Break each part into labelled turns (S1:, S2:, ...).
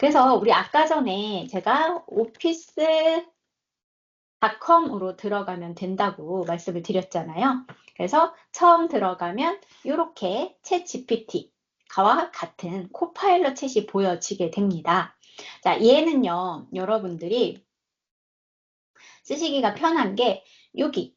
S1: 그래서 우리 아까 전에 제가 office.com으로 들어가면 된다고 말씀을 드렸잖아요. 그래서 처음 들어가면 이렇게 챗 GPT와 같은 코파일럿 챗이 보여지게 됩니다. 자, 얘는요, 여러분들이 쓰시기가 편한 게 여기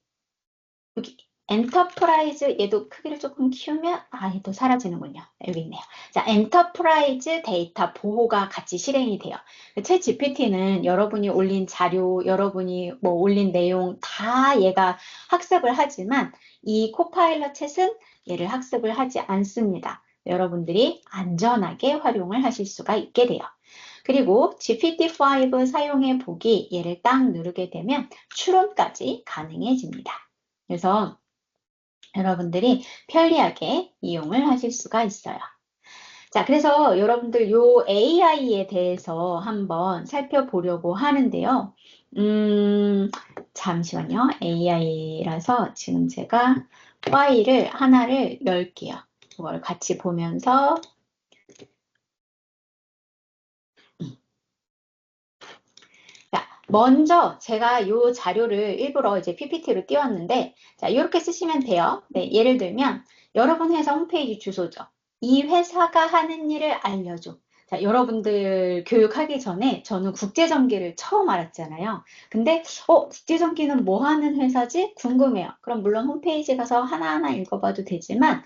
S1: 엔터프라이즈 얘도 크기를 조금 키우면 얘도 사라지는군요. 여기 있네요. 자, 엔터프라이즈 데이터 보호가 같이 실행이 돼요. 챗 GPT는 여러분이 올린 자료, 여러분이 뭐 올린 내용 다 얘가 학습을 하지만 이 코파일럿 챗은 얘를 학습을 하지 않습니다. 여러분들이 안전하게 활용을 하실 수가 있게 돼요. 그리고 GPT-5 사용해 보기 얘를 딱 누르게 되면 추론까지 가능해집니다. 그래서 여러분들이 편리하게 이용을 하실 수가 있어요. 자, 그래서 여러분들 요 AI에 대해서 한번 살펴보려고 하는데요. 잠시만요. AI라서 지금 제가 파일을 하나를 열게요. 그걸 같이 보면서 자, 먼저 제가 이 자료를 일부러 이제 PPT로 띄웠는데, 자, 이렇게 쓰시면 돼요. 네, 예를 들면, 여러분 회사 홈페이지 주소죠. 이 회사가 하는 일을 알려줘. 자, 여러분들 교육하기 전에 저는 국제전기를 처음 알았잖아요. 근데, 국제전기는 뭐 하는 회사지? 궁금해요. 그럼 물론 홈페이지 가서 하나하나 읽어봐도 되지만,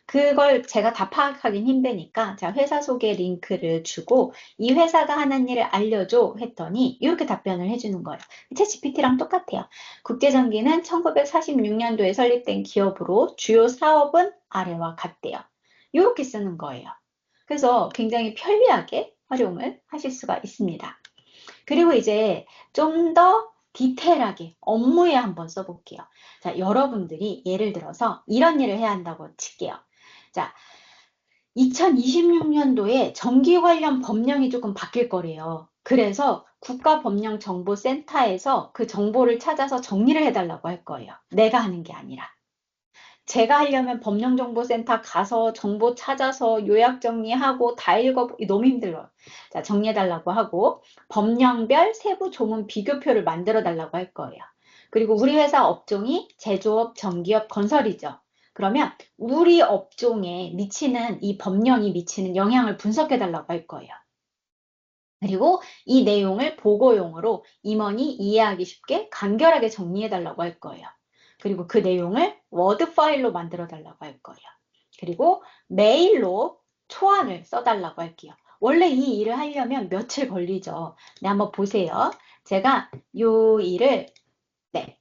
S1: 그걸 제가 다 파악하긴 힘드니까 자, 회사 소개 링크를 주고 이 회사가 하는 일을 알려줘 했더니 이렇게 답변을 해주는 거예요. 챗 GPT랑 똑같아요. 국제전기는 1946년도에 설립된 기업으로 주요 사업은 아래와 같대요. 이렇게 쓰는 거예요. 그래서 굉장히 편리하게 활용을 하실 수가 있습니다. 그리고 이제 좀 더 디테일하게 업무에 한번 써볼게요. 자, 여러분들이 예를 들어서 이런 일을 해야 한다고 칠게요. 자, 2026년도에 전기 관련 법령이 조금 바뀔 거래요. 그래서 국가법령정보센터에서 그 정보를 찾아서 정리를 해달라고 할 거예요. 내가 하는 게 아니라. 제가 하려면 법령정보센터 가서 정보 찾아서 요약 정리하고 다 너무 힘들어요. 자, 정리해달라고 하고 법령별 세부 조문 비교표를 만들어 달라고 할 거예요. 그리고 우리 회사 업종이 제조업, 전기업, 건설이죠. 그러면 우리 업종에 미치는 이 법령이 미치는 영향을 분석해 달라고 할 거예요. 그리고 이 내용을 보고용으로 임원이 이해하기 쉽게 간결하게 정리해 달라고 할 거예요. 그리고 그 내용을 워드 파일로 만들어 달라고 할 거예요. 그리고 메일로 초안을 써달라고 할게요. 원래 이 일을 하려면 며칠 걸리죠. 네, 한번 보세요. 제가 이 일을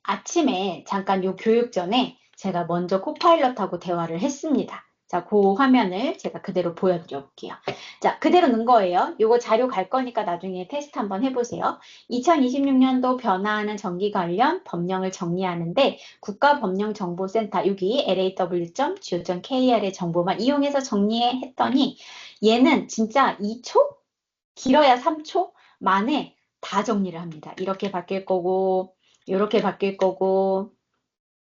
S1: 아침에 잠깐 요 교육 전에 제가 먼저 코파일럿하고 대화를 했습니다. 자, 그 화면을 제가 그대로 보여드릴게요. 자, 그대로 넣은 거예요. 요거 자료 갈 거니까 나중에 테스트 한번 해보세요. 2026년도 변화하는 전기 관련 법령을 정리하는데 국가법령정보센터 여기 law.go.kr의 정보만 이용해서 정리해 했더니 얘는 진짜 2초? 길어야 3초 만에 다 정리를 합니다. 이렇게 바뀔 거고 이렇게 바뀔 거고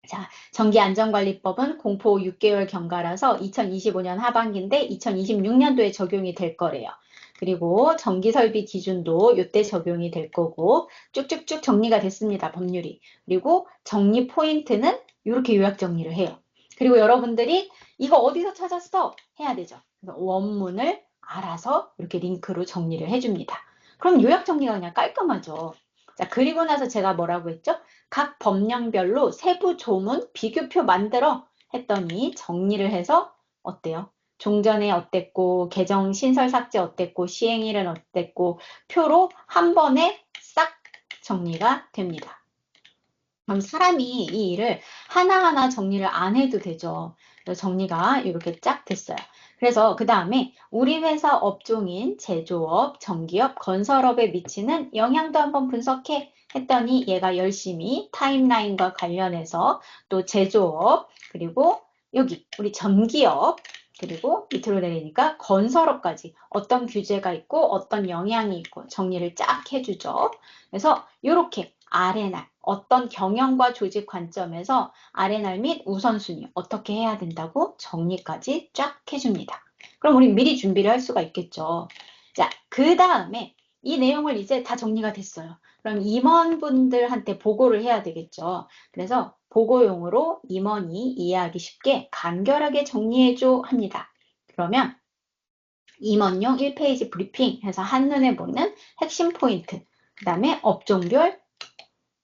S1: 자, 전기안전관리법은 공포 6개월 경과라서 2025년 하반기인데 2026년도에 적용이 될 거래요. 그리고 전기설비 기준도 이때 적용이 될 거고 쭉쭉쭉 정리가 됐습니다. 법률이. 그리고 정리 포인트는 이렇게 요약 정리를 해요. 그리고 여러분들이 이거 어디서 찾았어? 해야 되죠. 그래서 원문을 알아서 이렇게 링크로 정리를 해줍니다. 그럼 요약 정리가 그냥 깔끔하죠. 자, 그리고 나서 제가 뭐라고 했죠? 각 법령별로 세부 조문 비교표 만들어 했더니 정리를 해서 어때요? 종전에 어땠고 개정 신설 삭제 어땠고 시행일은 어땠고 표로 한 번에 싹 정리가 됩니다. 그럼 사람이 이 일을 하나하나 정리를 안 해도 되죠. 그래서 정리가 이렇게 쫙 됐어요. 그래서 그 다음에 우리 회사 업종인 제조업, 전기업, 건설업에 미치는 영향도 한번 분석해 했더니 얘가 열심히 타임라인과 관련해서 또 제조업, 그리고 여기 우리 전기업, 그리고 밑으로 내리니까 건설업까지 어떤 규제가 있고 어떤 영향이 있고 정리를 쫙 해주죠. 그래서 이렇게 R&R, 어떤 경영과 조직 관점에서 R&R 및 우선순위 어떻게 해야 된다고 정리까지 쫙 해줍니다. 그럼 우리 미리 준비를 할 수가 있겠죠. 자, 그 다음에 이 내용을 이제 다 정리가 됐어요. 그럼 임원분들한테 보고를 해야 되겠죠. 그래서 보고용으로 임원이 이해하기 쉽게 간결하게 정리해줘 합니다. 그러면 임원용 1페이지 브리핑 해서 한눈에 보는 핵심 포인트, 그 다음에 업종별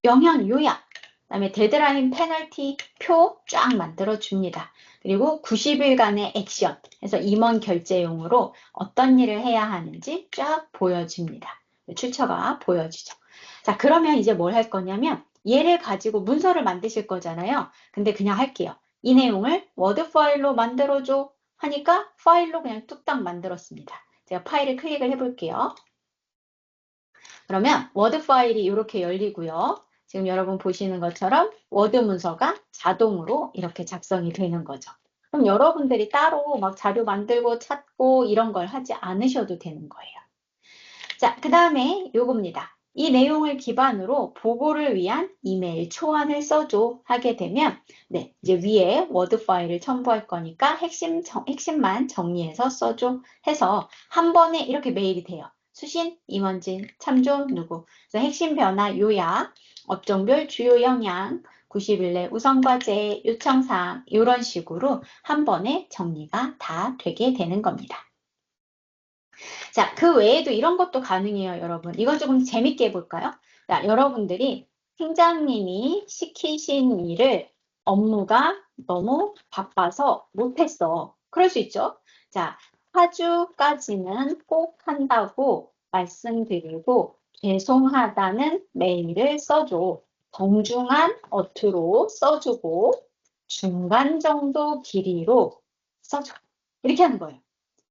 S1: 영현 요약, 그 다음에 데드라인 페널티 표 쫙 만들어 줍니다. 그리고 90일간의 액션 해서 임원 결제용으로 어떤 일을 해야 하는지 쫙 보여줍니다. 출처가 보여지죠. 자, 그러면 이제 뭘 할 거냐면 얘를 가지고 문서를 만드실 거잖아요. 근데 그냥 할게요. 이 내용을 워드 파일로 만들어줘 하니까 파일로 그냥 뚝딱 만들었습니다. 제가 파일을 클릭을 해볼게요. 그러면 워드 파일이 이렇게 열리고요. 지금 여러분 보시는 것처럼 워드 문서가 자동으로 이렇게 작성이 되는 거죠. 그럼 여러분들이 따로 막 자료 만들고 찾고 이런 걸 하지 않으셔도 되는 거예요. 자, 그 다음에 요겁니다. 이 내용을 기반으로 보고를 위한 이메일 초안을 써줘 하게 되면 네, 이제 위에 워드 파일을 첨부할 거니까 핵심만 정리해서 써줘 해서 한 번에 이렇게 메일이 돼요. 수신, 임원진, 참조, 누구. 그래서 핵심 변화, 요약, 업종별 주요 영향, 90일 내 우선과제, 요청사항 이런 식으로 한 번에 정리가 다 되게 되는 겁니다. 자, 그 외에도 이런 것도 가능해요, 여러분. 이건 조금 재밌게 해볼까요? 자, 여러분들이 팀장님이 시키신 일을 업무가 너무 바빠서 못했어. 그럴 수 있죠? 자, 화주까지는 꼭 한다고 말씀드리고 죄송하다는 메일을 써줘. 정중한 어투로 써주고 중간 정도 길이로 써줘. 이렇게 하는 거예요.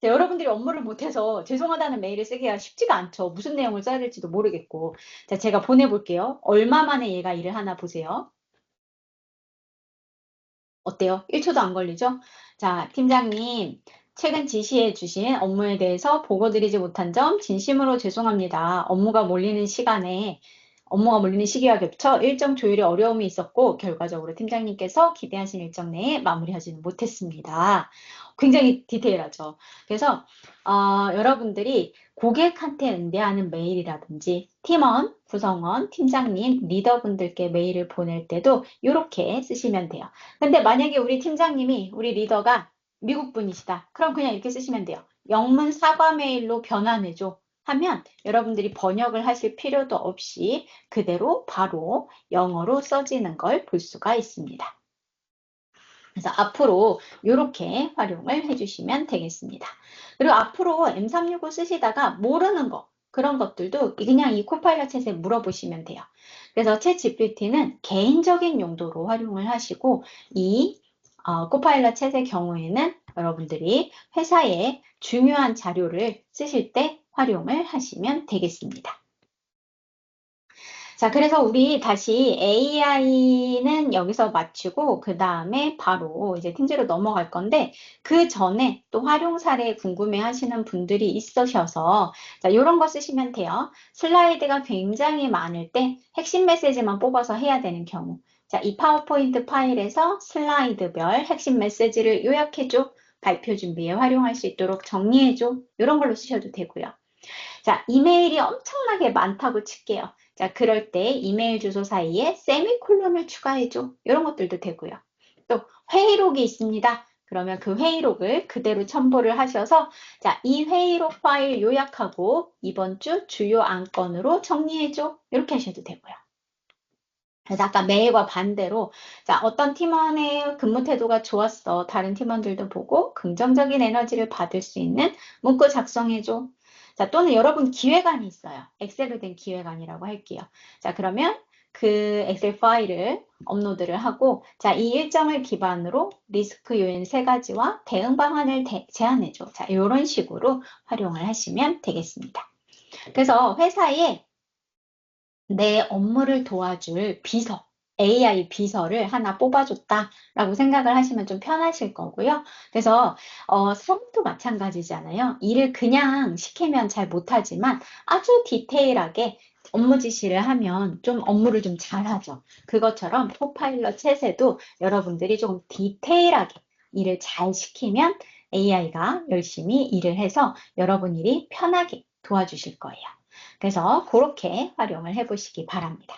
S1: 자, 여러분들이 업무를 못해서 죄송하다는 메일을 쓰기가 쉽지가 않죠. 무슨 내용을 써야 될지도 모르겠고. 자, 제가 보내볼게요. 얼마 만에 얘가 일을 하나 보세요. 어때요? 1초도 안 걸리죠? 자, 팀장님, 최근 지시해 주신 업무에 대해서 보고드리지 못한 점 진심으로 죄송합니다. 업무가 몰리는 시기와 겹쳐 일정 조율에 어려움이 있었고 결과적으로 팀장님께서 기대하신 일정 내에 마무리하지는 못했습니다. 굉장히 디테일하죠. 그래서 여러분들이 고객한테 응대하는 메일이라든지 팀원, 구성원, 팀장님, 리더분들께 메일을 보낼 때도 이렇게 쓰시면 돼요. 근데 만약에 우리 팀장님이 우리 리더가 미국 분이시다. 그럼 그냥 이렇게 쓰시면 돼요. 영문 사과 메일로 변환해줘 하면 여러분들이 번역을 하실 필요도 없이 그대로 바로 영어로 써지는 걸 볼 수가 있습니다. 그래서 앞으로 이렇게 활용을 해주시면 되겠습니다. 그리고 앞으로 M365 쓰시다가 모르는 거 그런 것들도 그냥 이 코파일럿 챗에 물어보시면 돼요. 그래서 챗 GPT는 개인적인 용도로 활용을 하시고 이 코파일럿 챗의 경우에는 여러분들이 회사에 중요한 자료를 쓰실 때 활용을 하시면 되겠습니다. 자, 그래서 우리 다시 AI는 여기서 마치고 그 다음에 바로 이제 팀즈로 넘어갈 건데 그 전에 또 활용 사례 궁금해 하시는 분들이 있으셔서 자, 이런 거 쓰시면 돼요. 슬라이드가 굉장히 많을 때 핵심 메시지만 뽑아서 해야 되는 경우. 자, 이 파워포인트 파일에서 슬라이드별 핵심 메시지를 요약해줘. 발표 준비에 활용할 수 있도록 정리해줘. 이런 걸로 쓰셔도 되고요. 자, 이메일이 엄청나게 많다고 칠게요. 자, 그럴 때 이메일 주소 사이에 세미콜론을 추가해줘. 이런 것들도 되고요. 또 회의록이 있습니다. 그러면 그 회의록을 그대로 첨부를 하셔서 자, 이 회의록 파일 요약하고 이번 주 주요 안건으로 정리해줘. 이렇게 하셔도 되고요. 그래서 아까 메일과 반대로 자, 어떤 팀원의 근무 태도가 좋았어. 다른 팀원들도 보고 긍정적인 에너지를 받을 수 있는 문구 작성해줘. 자, 또는 여러분 기획안이 있어요. 엑셀로 된 기획안이라고 할게요. 자, 그러면 그 엑셀 파일을 업로드를 하고 자, 이 일정을 기반으로 리스크 요인 3가지와 대응 방안을 제안해줘. 자, 이런 식으로 활용을 하시면 되겠습니다. 그래서 회사에 내 업무를 도와줄 비서, AI 비서를 하나 뽑아줬다라고 생각을 하시면 좀 편하실 거고요. 그래서 사람도 마찬가지잖아요. 일을 그냥 시키면 잘 못하지만 아주 디테일하게 업무 지시를 하면 좀 업무를 좀 잘하죠. 그것처럼 코파일럿 챗에도 여러분들이 좀 디테일하게 일을 잘 시키면 AI가 열심히 일을 해서 여러분 일이 편하게 도와주실 거예요. 그래서 그렇게 활용을 해보시기 바랍니다.